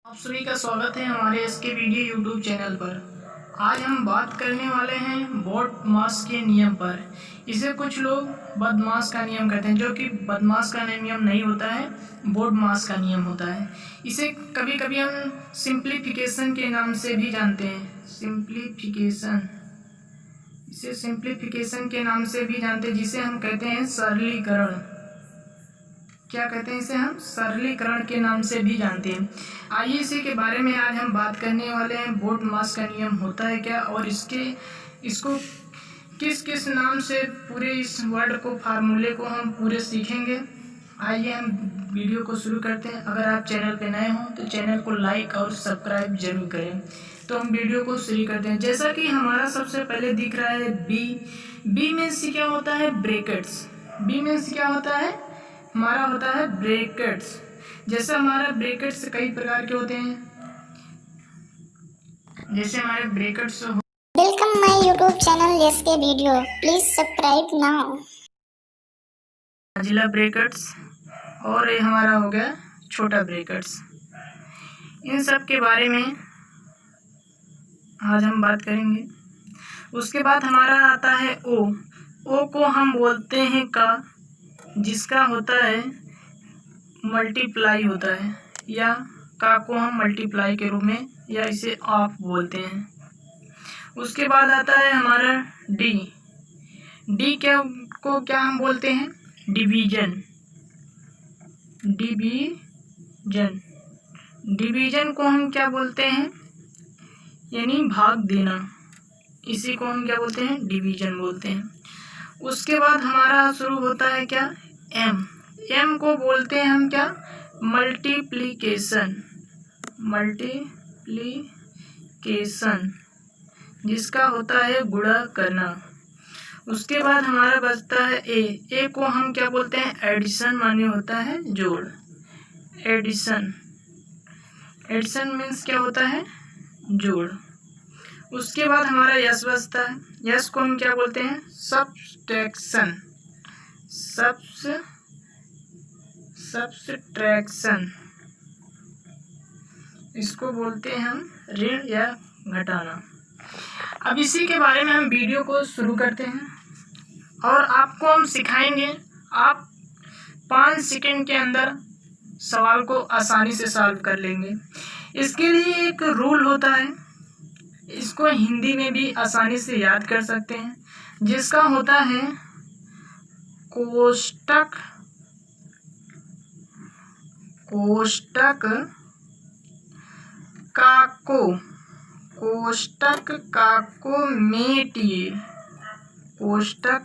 आप सभी का स्वागत है हमारे इसके वीडियो यूट्यूब चैनल पर। आज हम बात करने वाले हैं बॉडमास के नियम पर। इसे कुछ लोग बदमाश का नियम कहते हैं, जो कि बदमाश का नियम नहीं होता है, बॉडमास का नियम होता है। इसे कभी कभी हम सिंप्लीफिकेशन के नाम से भी जानते हैं। इसे सिंप्लीफिकेशन के नाम से भी जानते हैं, जिसे हम कहते हैं सरलीकरण। क्या कहते हैं इसे? हम सरलीकरण के नाम से भी जानते हैं। आइए इसी के बारे में आज हम बात करने वाले हैं। बॉडमास का नियम होता है क्या, और इसको किस किस नाम से पूरे इस वर्ड को, फार्मूले को हम पूरे सीखेंगे। आइए हम वीडियो को शुरू करते हैं। अगर आप चैनल पे नए हों तो चैनल को लाइक और सब्सक्राइब जरूर करें। तो हम वीडियो को शुरू करते हैं। जैसा कि हमारा सबसे पहले दिख रहा है बी मीन्स क्या होता है? ब्रैकेट्स। बी मीन्स क्या होता है? हमारा होता है ब्रैकेट्स। जैसे हमारा ब्रैकेट्स कई प्रकार के होते हैं, जैसे हमारे brackets welcome my YouTube channel SK video, please subscribe now. जिला ब्रैकेट्स, और ये हमारा हो गया छोटा ब्रैकेट्स। इन सब के बारे में आज हम बात करेंगे। उसके बाद हमारा आता है ओ को हम बोलते हैं का, जिसका होता है मल्टीप्लाई होता है, या का को हम मल्टीप्लाई के रूप में या इसे ऑफ बोलते हैं। उसके बाद आता है हमारा डी क्या हम बोलते हैं? डिवीजन। डिवीजन को हम क्या बोलते हैं? यानी भाग देना। इसी को हम क्या बोलते हैं? डिवीजन बोलते हैं। उसके बाद हमारा शुरू होता है क्या? एम को बोलते हैं हम क्या? मल्टीप्लिकेशन, जिसका होता है गुणा करना। उसके बाद हमारा बचता है ए को हम क्या बोलते हैं? एडिशन, माने होता है जोड़। एडिशन मीन्स क्या होता है? जोड़। उसके बाद हमारा यस बचता है। यस को हम क्या बोलते हैं? सब्सट्रैक्शन। इसको बोलते हैं हम ऋण या घटाना। अब इसी के बारे में हम वीडियो को शुरू करते हैं, और आपको हम सिखाएंगे। आप 5 सेकंड के अंदर सवाल को आसानी से सॉल्व कर लेंगे। इसके लिए एक रूल होता है, इसको हिंदी में भी आसानी से याद कर सकते हैं, जिसका होता है कोष्टक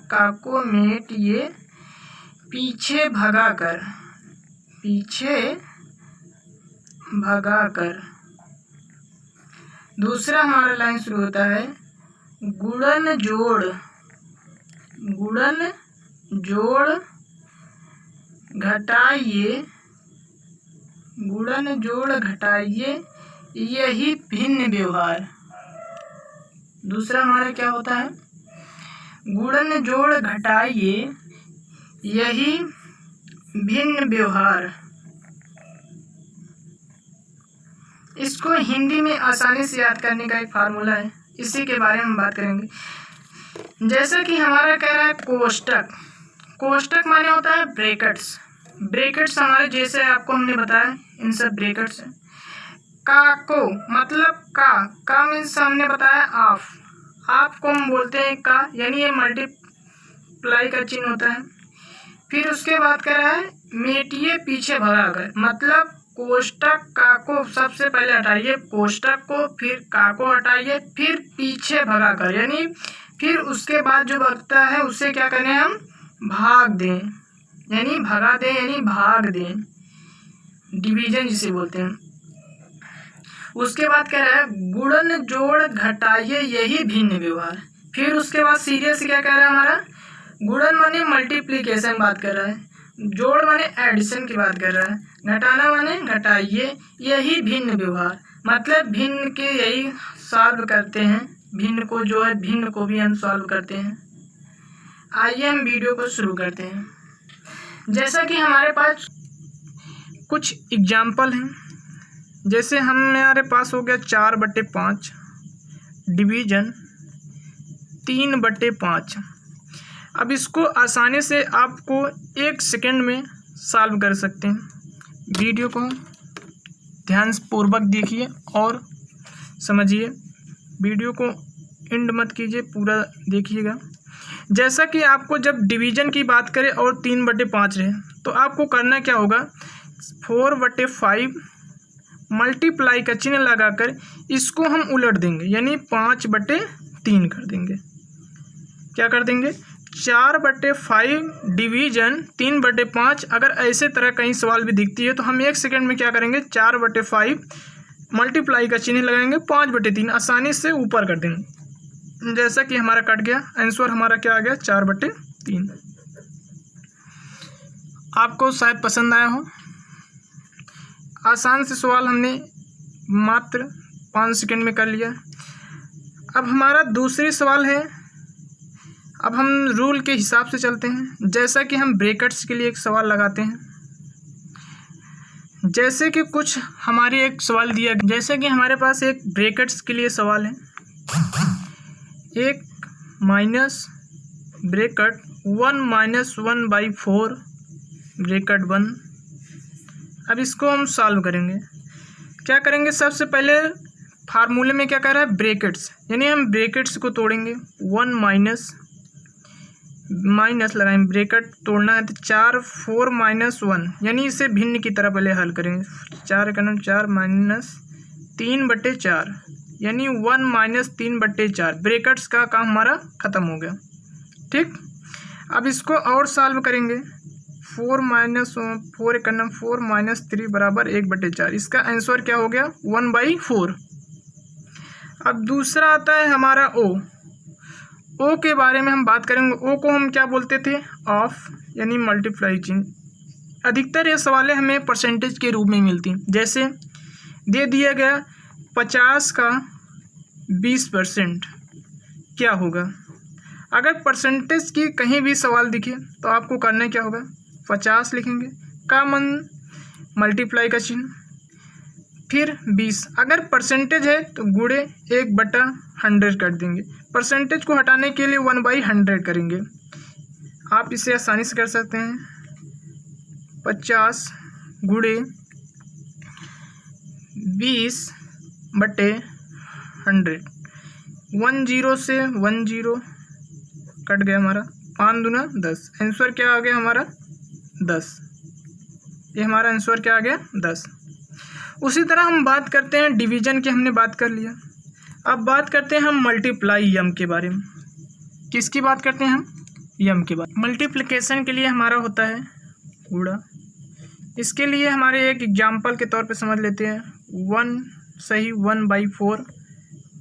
काको मेटिए पीछे भगाकर। दूसरा हमारा लाइन शुरू होता है गुणन जोड़ घटाइए यही भिन्न व्यवहार। दूसरा हमारा क्या होता है? गुणन जोड़ घटाइए यही भिन्न व्यवहार। इसको हिंदी में आसानी से याद करने का एक फार्मूला है, इसी के बारे में हम बात करेंगे। जैसा कि हमारा कह रहा है कोष्टक माने होता है ब्रैकेट्स हमारे, जैसे आपको हमने बताया इन सब ब्रैकेट्स। काको मतलब का मीन्स हमने बताया ऑफ को हम बोलते हैं का, यानी ये मल्टीप्लाई का चिन्ह होता है। फिर उसके बाद कह रहा है मेटिए पीछे भगाकर, मतलब कोष्टक का को सबसे पहले हटाइए, कोष्टक को, फिर का को हटाइए, फिर पीछे भगाकर, यानी फिर उसके बाद जो बचता है उसे क्या करें हम? भाग दें, यानी भगा दें, यानी भाग दें। डिवीजन जिसे बोलते हैं। उसके बाद कह रहा है गुणन जोड़ घटाइए यही भिन्न व्यवहार। फिर उसके बाद सीरियस क्या कह रहा है हमारा? गुणन माने मल्टीप्लिकेशन बात कर रहा है, जोड़ माने एडिशन की बात कर रहा है, घटाना माने घटाइए यही भिन्न व्यवहार, मतलब भिन्न के यही सॉल्व करते हैं। भिन्न को जो है, भिन्न को भी हम सॉल्व करते हैं। आइए हम वीडियो को शुरू करते हैं। जैसा कि हमारे पास कुछ एग्जाम्पल हैं, जैसे हमारे पास हो गया 4/5 डिवीजन 3/5। अब इसको आसानी से आपको 1 सेकंड में सॉल्व कर सकते हैं। वीडियो को ध्यानपूर्वक देखिए और समझिए, वीडियो को एंड मत कीजिए, पूरा देखिएगा। जैसा कि आपको जब डिवीजन की बात करें और 3/5 रहे तो आपको करना क्या होगा, 4/5 मल्टीप्लाई का चिन्ह लगाकर इसको हम उलट देंगे, यानी 5/3 कर देंगे। क्या कर देंगे, 4/5 डिवीजन 3/5। अगर ऐसे तरह कहीं सवाल भी दिखती है तो हम 1 सेकंड में क्या करेंगे, 4/5 मल्टीप्लाई का चिन्ह लगाएंगे, 5/3 आसानी से ऊपर कर देंगे। जैसा कि हमारा कट गया, आंसर हमारा क्या आ गया, 4/3। आपको शायद पसंद आया हो। आसान से सवाल हमने मात्र 5 सेकंड में कर लिया। अब हमारा दूसरी सवाल है। अब हम रूल के हिसाब से चलते हैं। जैसा कि हम ब्रैकेट्स के लिए एक सवाल लगाते हैं, जैसे कि कुछ हमारे एक सवाल दिया, जैसे कि हमारे पास एक ब्रैकेट्स के लिए सवाल है, 1 माइनस ब्रैकेट 1 - 1/4 ब्रैकेट 1। अब इसको हम सॉल्व करेंगे। क्या करेंगे, सबसे पहले फार्मूले में क्या कर रहा है, ब्रैकेट्स, यानी हम ब्रैकेट्स को तोड़ेंगे। 1 माइनस लगाएंगे, ब्रैकेट तोड़ना है तो 4 4 - 1, यानी इसे भिन्न की तरह पहले हल करेंगे। 4 का 4 माइनस 3/4, यानी 1 - 3/4। ब्रैकेट्स का काम हमारा ख़त्म हो गया। ठीक, अब इसको और सॉल्व करेंगे। 4 - 4 का 4 - 3 बराबर 1/4। इसका आंसर क्या हो गया, 1/4। अब दूसरा आता है हमारा ओ के बारे में हम बात करेंगे। ओ को हम क्या बोलते थे, ऑफ, यानी मल्टीप्लाई चिन्ह। अधिकतर ये सवालें हमें परसेंटेज के रूप में मिलती हैं। जैसे दे दिया गया 50 का 20% क्या होगा। अगर परसेंटेज की कहीं भी सवाल दिखे तो आपको करना क्या होगा, 50 लिखेंगे, कॉमन मल्टीप्लाई का चिन्ह, फिर 20। अगर परसेंटेज है तो गुणे 1/100 कर देंगे। परसेंटेज को हटाने के लिए 1/100 करेंगे। आप इसे आसानी से कर सकते हैं। 50 गुणे 20/100, 10 से 10 कट गया हमारा, 5 दूना 10। आंसर क्या आ गया हमारा, 10। ये हमारा आंसर क्या आ गया, 10। उसी तरह हम बात करते हैं डिवीजन की, हमने बात कर लिया। अब बात करते हैं हम मल्टीप्लाई यम के बारे में। किसकी बात करते हैं हम, यम के बारे में। मल्टीप्लिकेशन के लिए हमारा होता है गुणा। इसके लिए हमारे एक एग्जाम्पल के तौर पे समझ लेते हैं। 1/4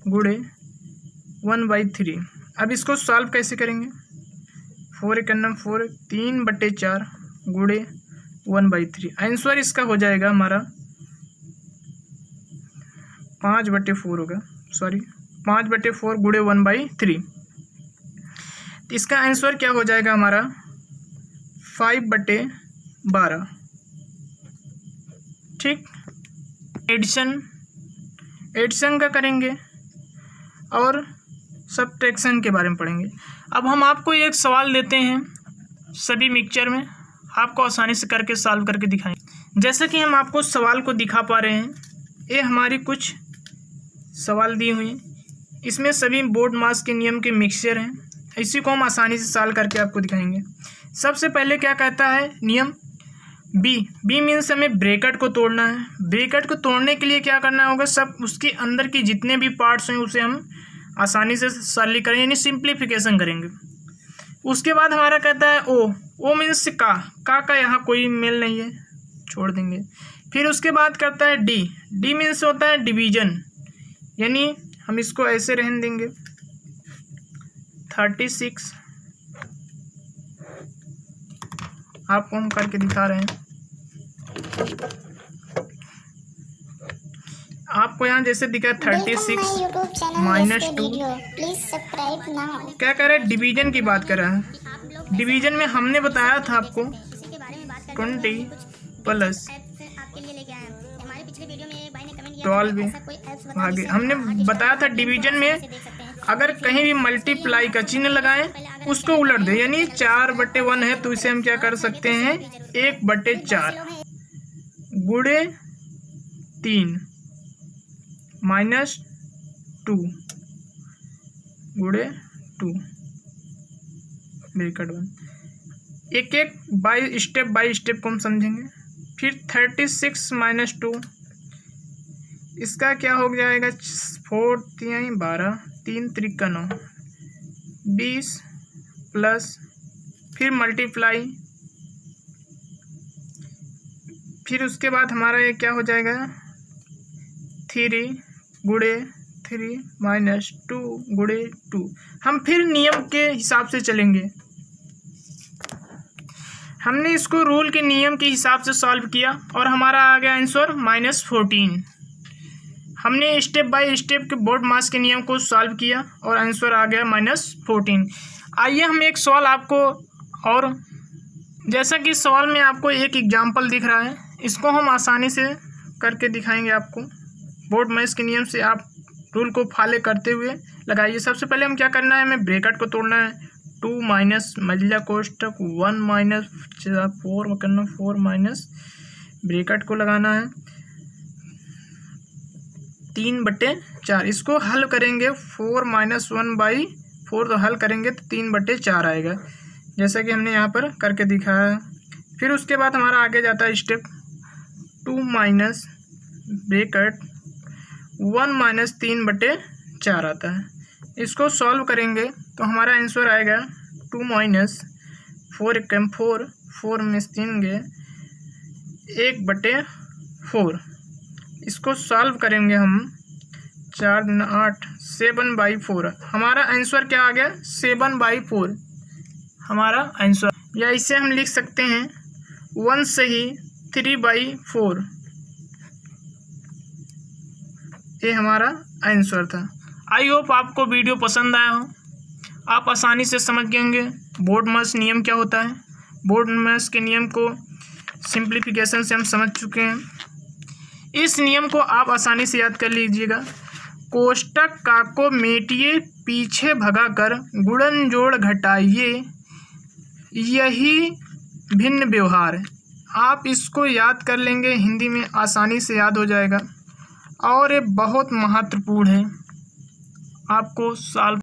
गुणे 1/3। अब इसको सॉल्व कैसे करेंगे, 4 का 4, 3/4 गुणे 1/3। आंसर इसका हो जाएगा हमारा 5/4 होगा, सॉरी 5/4 गुणे 1/3। इसका आंसर क्या हो जाएगा हमारा 5/12। ठीक, एडिशन का करेंगे और सब्ट्रैक्शन के बारे में पढ़ेंगे। अब हम आपको एक सवाल देते हैं सभी मिक्सचर में, आपको आसानी से करके सॉल्व करके दिखाएंगे। जैसे कि हम आपको सवाल को दिखा पा रहे हैं, ये हमारी कुछ सवाल दी हुई हैं। इसमें सभी बोर्ड मास के नियम के मिक्सचर हैं। इसी को हम आसानी से सॉल्व करके आपको दिखाएंगे। सबसे पहले क्या कहता है नियम, बी मीन्स हमें ब्रैकेट को तोड़ना है। ब्रैकेट को तोड़ने के लिए क्या करना होगा, सब उसके अंदर की जितने भी पार्ट्स हैं उसे हम आसानी से सरली करेंगे, यानी सिंप्लीफिकेशन करेंगे। उसके बाद हमारा कहता है ओ मीन्स का यहाँ कोई मेल नहीं है, छोड़ देंगे। फिर उसके बाद करता है डी मीन्स होता है डिवीजन, यानी हम इसको ऐसे रहने देंगे। 36 आपको हम करके दिखा रहे हैं। आपको यहाँ जैसे दिखा 36 -2, क्या कह रहा है, डिवीजन की बात कर रहा है। डिवीजन में हमने बताया था आपको 20 प्लस 12 भागे। हमने बताया था डिवीजन में अगर कहीं भी मल्टीप्लाई का चिन्ह लगाएं उसको उलट दे, यानी 4/1 है तो इसे हम क्या कर सकते हैं 1/4 गुणे 3 -2 गुणे 2 ब्रैकेट 1। एक बाय स्टेप को हम समझेंगे। फिर 36 - 2 इसका क्या हो जाएगा 4 × 12 3 × 9 20 प्लस फिर मल्टीप्लाई, फिर उसके बाद हमारा ये क्या हो जाएगा 3 गुणे 3 -2 गुणे 2। हम फिर नियम के हिसाब से चलेंगे। हमने इसको रूल के नियम के हिसाब से सॉल्व किया और हमारा आ गया आंसर -14। हमने स्टेप बाय स्टेप के बोर्ड मास के नियम को सॉल्व किया और आंसर आ गया -14। आइए हम एक सवाल आपको, और जैसा कि सवाल में आपको एक एग्जाम्पल दिख रहा है, इसको हम आसानी से करके दिखाएंगे आपको। बोर्ड मास के नियम से आप रूल को फॉलो करते हुए लगाइए। सबसे पहले हम क्या करना है, हमें ब्रैकेट को तोड़ना है। 2 माइनस मजिला कोष्टक 1 - 4 करना, 4 माइनस ब्रैकेट को लगाना है 3/4। इसको हल करेंगे 4 - 1/4 तो हल करेंगे तो 3/4 आएगा, जैसा कि हमने यहाँ पर करके दिखाया है। फिर उसके बाद हमारा आगे जाता है स्टेप 2 माइनस ब्रैकेट 1 - 3/4 आता है। इसको सॉल्व करेंगे तो हमारा आंसर आएगा 2 - 4 कम 4 में 3 गए 1/4। इसको सॉल्व करेंगे हम 4 × 8 7/4। हमारा आंसर क्या आ गया 7/4 हमारा आंसर, या इसे हम लिख सकते हैं 1 से ही 3/4, ये हमारा आंसर था। आई होप आपको वीडियो पसंद आया हो, आप आसानी से समझ गए होंगे बोर्ड मास नियम क्या होता है। बोर्ड मास के नियम को सिंप्लीफिकेशन से हम समझ चुके हैं। इस नियम को आप आसानी से याद कर लीजिएगा। कोष्टक का को मेटिए पीछे भगाकर गुणन जोड़ घटाइए, यही भिन्न व्यवहार है। आप इसको याद कर लेंगे, हिंदी में आसानी से याद हो जाएगा और ये बहुत महत्वपूर्ण है आपको सॉल्व